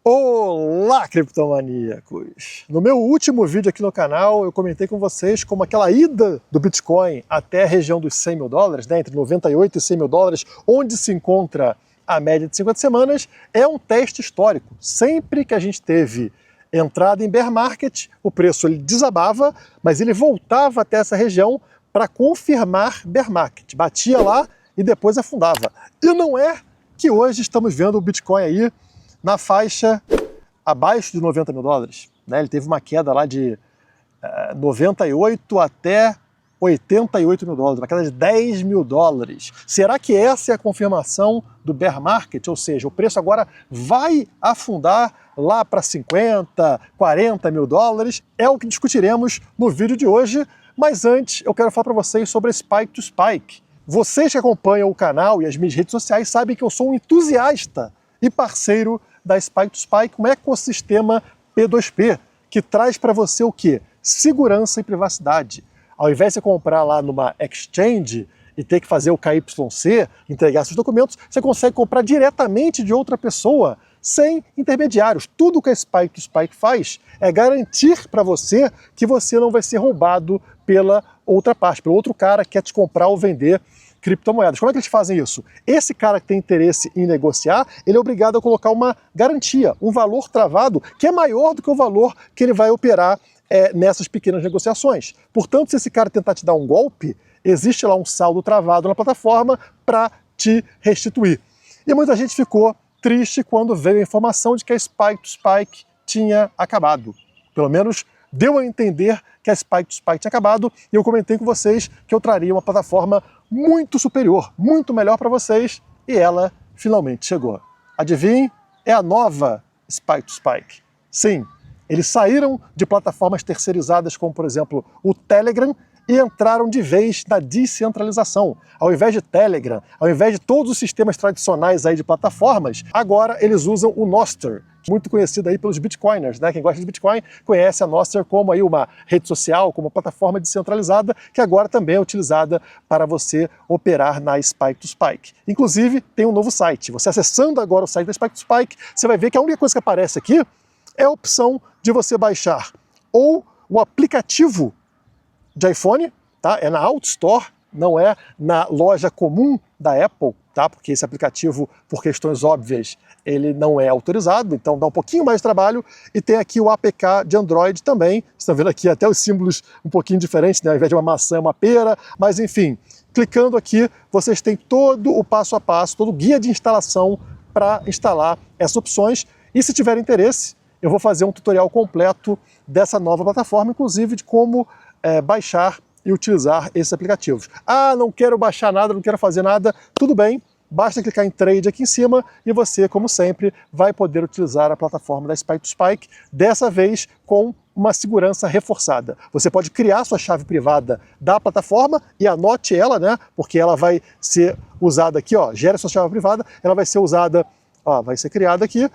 Olá, criptomaníacos! No meu último vídeo aqui no canal, eu comentei com vocês como aquela ida do Bitcoin até a região dos 100 mil dólares, né, entre 98 e 100 mil dólares, onde se encontra a média de 50 semanas, é um teste histórico. Sempre que a gente teve entrada em bear market, o preço ele desabava, mas ele voltava até essa região para confirmar bear market. Batia lá e depois afundava. E não é que hoje estamos vendo o Bitcoin aí na faixa abaixo de 90 mil dólares. Né? Ele teve uma queda lá de 98 até 88 mil dólares, uma queda de 10 mil dólares. Será que essa é a confirmação do bear market? Ou seja, o preço agora vai afundar lá para 50, 40 mil dólares? É o que discutiremos no vídeo de hoje, mas antes eu quero falar para vocês sobre a Spike to Spike. Vocês que acompanham o canal e as minhas redes sociais sabem que eu sou um entusiasta e parceiro da Spike to Spike, um ecossistema P2P, que traz para você o quê? Segurança e privacidade. Ao invés de você comprar lá numa exchange e ter que fazer o KYC, entregar seus documentos, você consegue comprar diretamente de outra pessoa, sem intermediários. Tudo que a Spike to Spike faz é garantir para você que você não vai ser roubado pela outra parte, pelo outro cara que quer te comprar ou vender criptomoedas. Como é que eles fazem isso? Esse cara que tem interesse em negociar, ele é obrigado a colocar uma garantia, um valor travado que é maior do que o valor que ele vai operar nessas pequenas negociações. Portanto, se esse cara tentar te dar um golpe, existe lá um saldo travado na plataforma para te restituir. E muita gente ficou triste quando veio a informação de que a Spike to Spike tinha acabado. Pelo menos deu a entender que a Spike to Spike tinha acabado, e eu comentei com vocês que eu traria uma plataforma muito superior, muito melhor para vocês, e ela finalmente chegou. Adivinhe? É a nova Spike to Spike. Sim, eles saíram de plataformas terceirizadas como, por exemplo, o Telegram, e entraram de vez na descentralização. Ao invés de Telegram, ao invés de todos os sistemas tradicionais aí de plataformas, agora eles usam o Nostr, muito conhecido aí pelos bitcoiners, né? Quem gosta de Bitcoin conhece a Nostr como aí uma rede social, como uma plataforma descentralizada, que agora também é utilizada para você operar na Spike to Spike. Inclusive, tem um novo site. Você acessando agora o site da Spike to Spike, você vai ver que a única coisa que aparece aqui é a opção de você baixar ou o aplicativo de iPhone, tá? É na App Store, não é na loja comum da Apple, tá? Porque esse aplicativo, por questões óbvias, ele não é autorizado, então dá um pouquinho mais de trabalho. E tem aqui o APK de Android também. Vocês estão vendo aqui até os símbolos um pouquinho diferentes, né? Ao invés de uma maçã, é uma pera, mas enfim, clicando aqui, vocês têm todo o passo a passo, todo o guia de instalação para instalar essas opções. E se tiver interesse, eu vou fazer um tutorial completo dessa nova plataforma, inclusive de como baixar e utilizar esses aplicativos. Ah, não quero baixar nada, não quero fazer nada, tudo bem, basta clicar em Trade aqui em cima e você, como sempre, vai poder utilizar a plataforma da Spike to Spike, dessa vez com uma segurança reforçada. Você pode criar sua chave privada da plataforma e anote ela, né, porque ela vai ser usada aqui, ó, gere sua chave privada, ela vai ser usada, ó, vai ser criada aqui,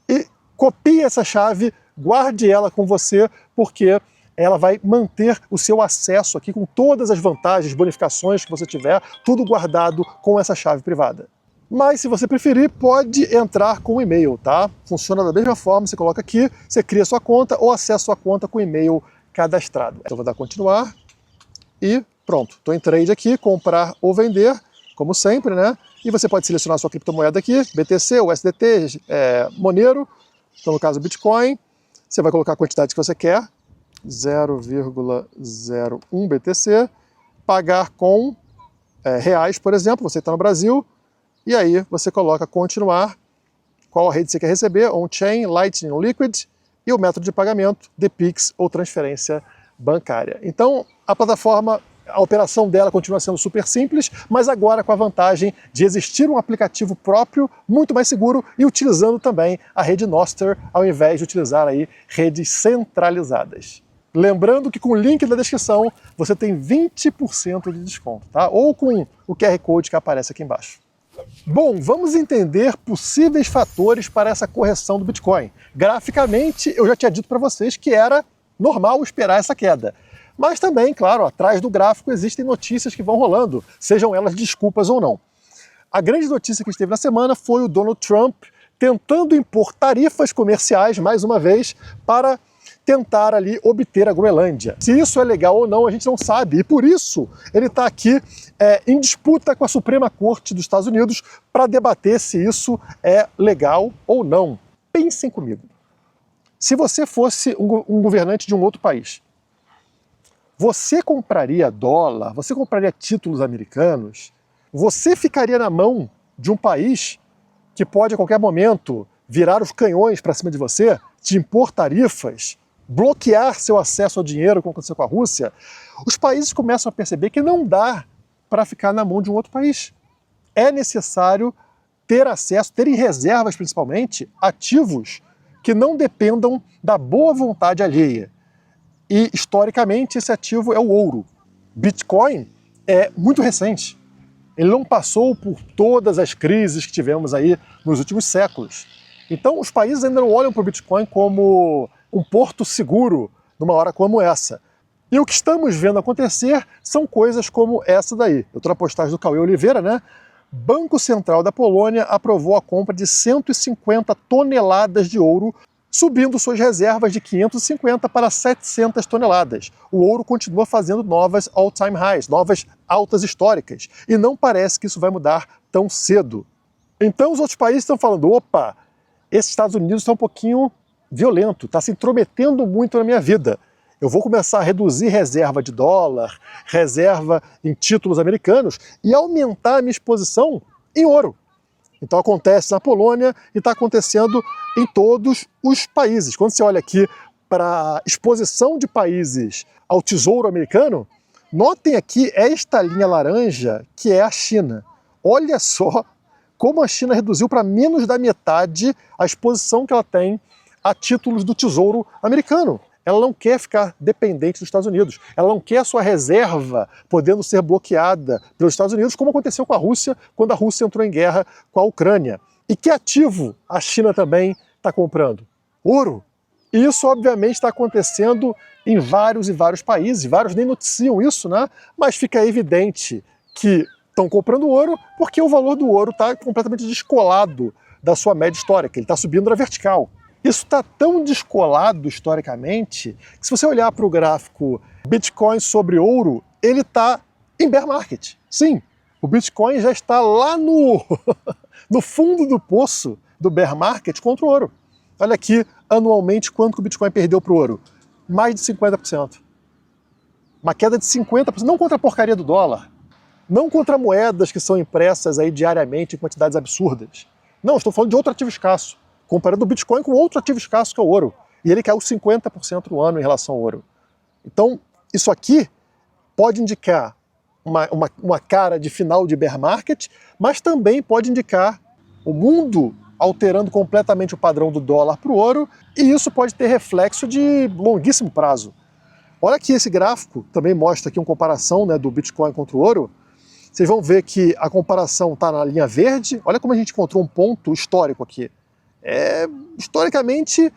e copie essa chave, guarde ela com você, porque ela vai manter o seu acesso aqui com todas as vantagens, bonificações que você tiver, tudo guardado com essa chave privada. Mas se você preferir, pode entrar com o e-mail, tá? Funciona da mesma forma, você coloca aqui, você cria sua conta ou acessa sua conta com o e-mail cadastrado. Então vou dar continuar e pronto. Estou em trade aqui, comprar ou vender, como sempre, né? E você pode selecionar sua criptomoeda aqui, BTC, USDT, Monero, então no caso Bitcoin, você vai colocar a quantidade que você quer, 0,01 BTC, pagar com reais, por exemplo, você está no Brasil, e aí você coloca continuar, qual a rede você quer receber, on-chain, Lightning ou Liquid, e o método de pagamento, de Pix ou transferência bancária. Então, a plataforma, a operação dela continua sendo super simples, mas agora com a vantagem de existir um aplicativo próprio, muito mais seguro, e utilizando também a rede Nostr, ao invés de utilizar aí redes centralizadas. Lembrando que com o link na descrição você tem 20% de desconto, tá? Ou com o QR Code que aparece aqui embaixo. Bom, vamos entender possíveis fatores para essa correção do Bitcoin. Graficamente, eu já tinha dito para vocês que era normal esperar essa queda. Mas também, claro, atrás do gráfico existem notícias que vão rolando, sejam elas desculpas ou não. A grande notícia que esteve na semana foi o Donald Trump tentando impor tarifas comerciais, mais uma vez, para tentar ali obter a Groenlândia. Se isso é legal ou não, a gente não sabe, e por isso ele está aqui em disputa com a Suprema Corte dos Estados Unidos para debater se isso é legal ou não. Pensem comigo. Se você fosse um governante de um outro país, você compraria dólar, você compraria títulos americanos, você ficaria na mão de um país que pode a qualquer momento virar os canhões para cima de você, te impor tarifas, bloquear seu acesso ao dinheiro, como aconteceu com a Rússia? Os países começam a perceber que não dá para ficar na mão de um outro país. É necessário ter acesso, ter em reservas principalmente, ativos que não dependam da boa vontade alheia. E, historicamente, esse ativo é o ouro. Bitcoin é muito recente. Ele não passou por todas as crises que tivemos aí nos últimos séculos. Então, os países ainda não olham para o Bitcoin como um porto seguro numa hora como essa. E o que estamos vendo acontecer são coisas como essa daí. Eu estou na postagem do Cauê Oliveira, né? Banco Central da Polônia aprovou a compra de 150 toneladas de ouro, subindo suas reservas de 550 para 700 toneladas. O ouro continua fazendo novas all-time highs, novas altas históricas, e não parece que isso vai mudar tão cedo. Então os outros países estão falando, opa, esses Estados Unidos está um pouquinho violento, está se intrometendo muito na minha vida. Eu vou começar a reduzir reserva de dólar, reserva em títulos americanos e aumentar a minha exposição em ouro. Então acontece na Polônia e está acontecendo em todos os países. Quando você olha aqui para a exposição de países ao tesouro americano, notem aqui esta linha laranja que é a China. Olha só como a China reduziu para menos da metade a exposição que ela tem a títulos do tesouro americano. Ela não quer ficar dependente dos Estados Unidos. Ela não quer a sua reserva podendo ser bloqueada pelos Estados Unidos, como aconteceu com a Rússia, quando a Rússia entrou em guerra com a Ucrânia. E que ativo a China também está comprando? Ouro. E isso, obviamente, está acontecendo em vários e vários países. Vários nem noticiam isso, né? Mas fica evidente que estão comprando ouro porque o valor do ouro está completamente descolado da sua média histórica. Ele está subindo na vertical. Isso está tão descolado historicamente que se você olhar para o gráfico Bitcoin sobre ouro, ele está em bear market. Sim, o Bitcoin já está lá no fundo do poço do bear market contra o ouro. Olha aqui, anualmente, quanto que o Bitcoin perdeu para o ouro? Mais de 50%. Uma queda de 50%, não contra a porcaria do dólar, não contra moedas que são impressas aí diariamente em quantidades absurdas. Não, estou falando de outro ativo escasso. Comparando o Bitcoin com outro ativo escasso que é o ouro. E ele caiu 50% no ano em relação ao ouro. Então, isso aqui pode indicar uma cara de final de bear market, mas também pode indicar o mundo alterando completamente o padrão do dólar para o ouro, e isso pode ter reflexo de longuíssimo prazo. Olha aqui esse gráfico, também mostra aqui uma comparação, né, do Bitcoin contra o ouro. Vocês vão ver que a comparação está na linha verde. Olha como a gente encontrou um ponto histórico aqui. Historicamente,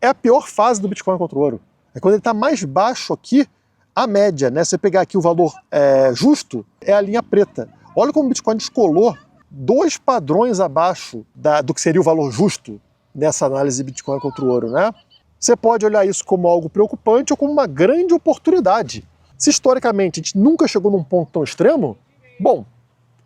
é a pior fase do Bitcoin contra o ouro. É quando ele está mais baixo aqui, a média, né? Se você pegar aqui o valor justo, é a linha preta. Olha como o Bitcoin descolou 2 padrões abaixo do que seria o valor justo nessa análise de Bitcoin contra o ouro, né? Você pode olhar isso como algo preocupante ou como uma grande oportunidade. Se historicamente a gente nunca chegou num ponto tão extremo, bom,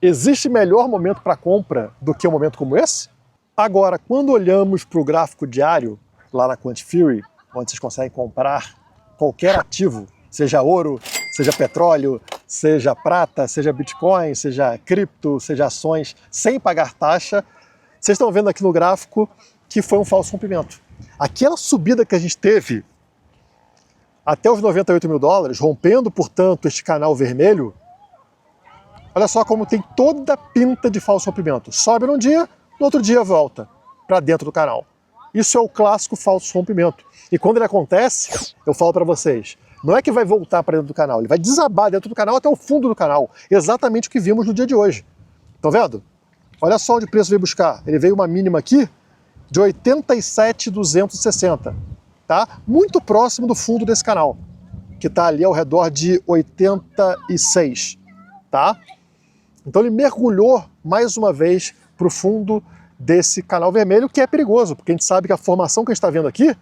existe melhor momento para compra do que um momento como esse? Agora, quando olhamos para o gráfico diário, lá na Quantifury, onde vocês conseguem comprar qualquer ativo, seja ouro, seja petróleo, seja prata, seja Bitcoin, seja cripto, seja ações, sem pagar taxa, vocês estão vendo aqui no gráfico que foi um falso rompimento. Aquela subida que a gente teve até os 98 mil dólares, rompendo, portanto, este canal vermelho, olha só como tem toda a pinta de falso rompimento. Sobe num dia, no outro dia volta para dentro do canal. Isso é o clássico falso rompimento. E quando ele acontece, eu falo para vocês, não é que vai voltar para dentro do canal, ele vai desabar dentro do canal até o fundo do canal. Exatamente o que vimos no dia de hoje. Estão vendo? Olha só onde o preço veio buscar. Ele veio uma mínima aqui de 87.260, tá? Muito próximo do fundo desse canal, que está ali ao redor de 86, tá? Então ele mergulhou mais uma vez para o fundo desse canal vermelho, que é perigoso, porque a gente sabe que a formação que a gente está vendo aqui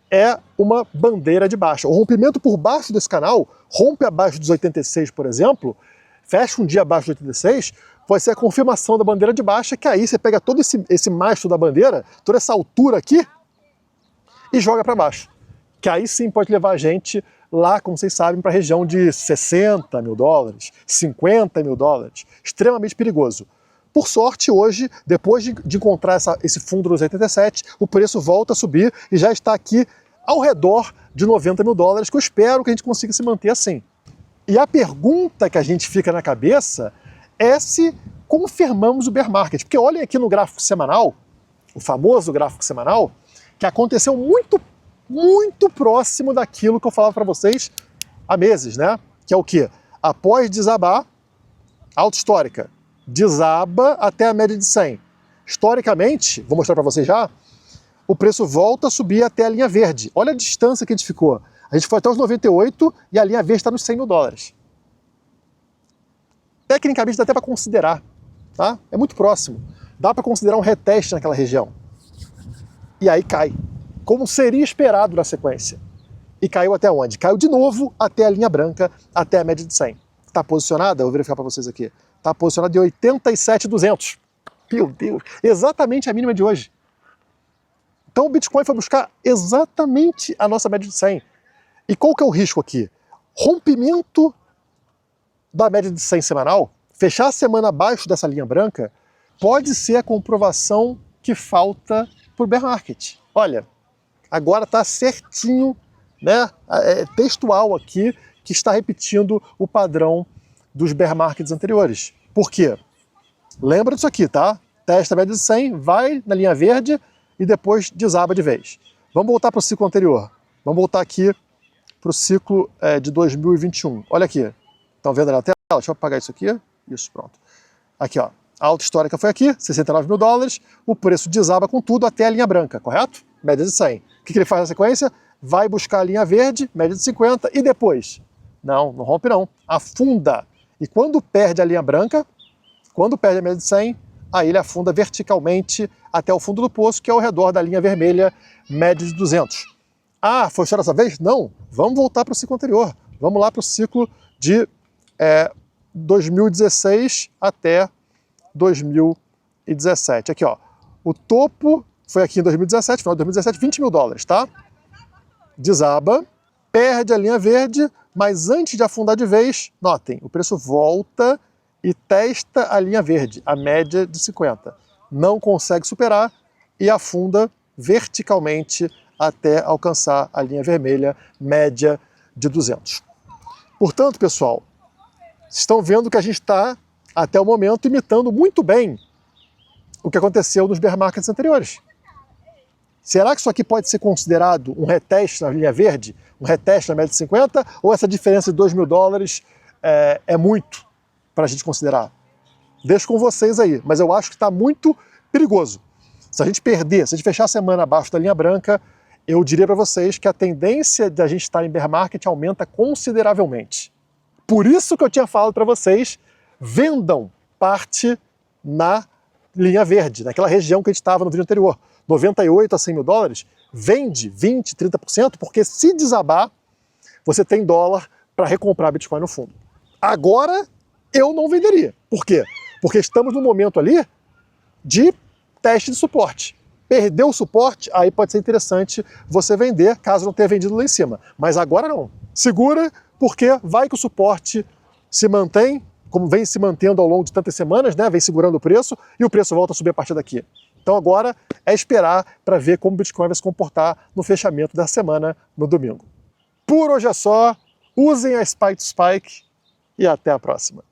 é uma bandeira de baixa. O rompimento por baixo desse canal, rompe abaixo dos 86, por exemplo, fecha um dia abaixo dos 86, pode ser a confirmação da bandeira de baixa, que aí você pega todo esse mastro da bandeira, toda essa altura aqui, e joga para baixo. Que aí sim pode levar a gente lá, como vocês sabem, para a região de 60 mil dólares, 50 mil dólares. Extremamente perigoso. Por sorte, hoje, depois de encontrar esse fundo dos 87, o preço volta a subir e já está aqui ao redor de 90 mil dólares, que eu espero que a gente consiga se manter assim. E a pergunta que a gente fica na cabeça é se confirmamos o bear market. Porque olhem aqui no gráfico semanal, o famoso gráfico semanal, que aconteceu muito próximo daquilo que eu falava para vocês há meses, né? Que é o quê? Após desabar, alta histórica, desaba até a média de 100. Historicamente, vou mostrar para vocês já, o preço volta a subir até a linha verde. Olha a distância que a gente ficou. A gente foi até os 98 e a linha verde está nos 100 mil dólares. Tecnicamente dá até para considerar, tá? É muito próximo. Dá para considerar um reteste naquela região. E aí cai, como seria esperado na sequência. E caiu até onde? Caiu de novo até a linha branca, até a média de 100. Está posicionada? Eu vou verificar para vocês aqui. Está posicionada em 87.200. Meu Deus, exatamente a mínima de hoje. Então o Bitcoin foi buscar exatamente a nossa média de 100. E qual que é o risco aqui? Rompimento da média de 100 semanal, fechar a semana abaixo dessa linha branca, pode ser a comprovação que falta para o bear market. Olha, agora está certinho, né? É textual aqui, que está repetindo o padrão dos bear markets anteriores. Por quê? Lembra disso aqui, tá? Testa a média de 100, vai na linha verde e depois desaba de vez. Vamos voltar para o ciclo anterior. Vamos voltar aqui para o ciclo de 2021. Olha aqui. Estão vendo na tela? Deixa eu apagar isso aqui. Isso, pronto. Aqui, ó. A alta histórica foi aqui, 69 mil dólares. O preço desaba com tudo até a linha branca, correto? Média de 100. O que ele faz na sequência? Vai buscar a linha verde, média de 50, e depois? Não rompe não. Afunda. E quando perde a linha branca, quando perde a média de 100, aí ele afunda verticalmente até o fundo do poço, que é ao redor da linha vermelha, média de 200. Ah, foi só dessa vez? Não. Vamos voltar para o ciclo anterior. Vamos lá para o ciclo de 2016 até 2017. Aqui, ó. O topo foi aqui em 2017, final de 2017, 20 mil dólares, tá? Desaba, perde a linha verde, mas antes de afundar de vez, notem, o preço volta e testa a linha verde, a média de 50. Não consegue superar e afunda verticalmente até alcançar a linha vermelha, média de 200. Portanto, pessoal, vocês estão vendo que a gente está, até o momento, imitando muito bem o que aconteceu nos bear markets anteriores. Será que isso aqui pode ser considerado um reteste na linha verde, um reteste na média de 50, ou essa diferença de 2 mil dólares é muito para a gente considerar? Deixo com vocês aí, mas eu acho que está muito perigoso. Se a gente perder, se a gente fechar a semana abaixo da linha branca, eu diria para vocês que a tendência de a gente estar em bear market aumenta consideravelmente. Por isso que eu tinha falado para vocês, vendam parte na linha verde, naquela região que a gente estava no vídeo anterior. 98 a 100 mil dólares, vende 20, 30%, porque se desabar, você tem dólar para recomprar Bitcoin no fundo. Agora, eu não venderia. Por quê? Porque estamos no momento ali de teste de suporte. Perdeu o suporte, aí pode ser interessante você vender, caso não tenha vendido lá em cima. Mas agora não. Segura, porque vai que o suporte se mantém, como vem se mantendo ao longo de tantas semanas, né? Vem segurando o preço e o preço volta a subir a partir daqui. Então agora é esperar para ver como o Bitcoin vai se comportar no fechamento da semana no domingo. Por hoje é só, usem a Spike to Spike e até a próxima.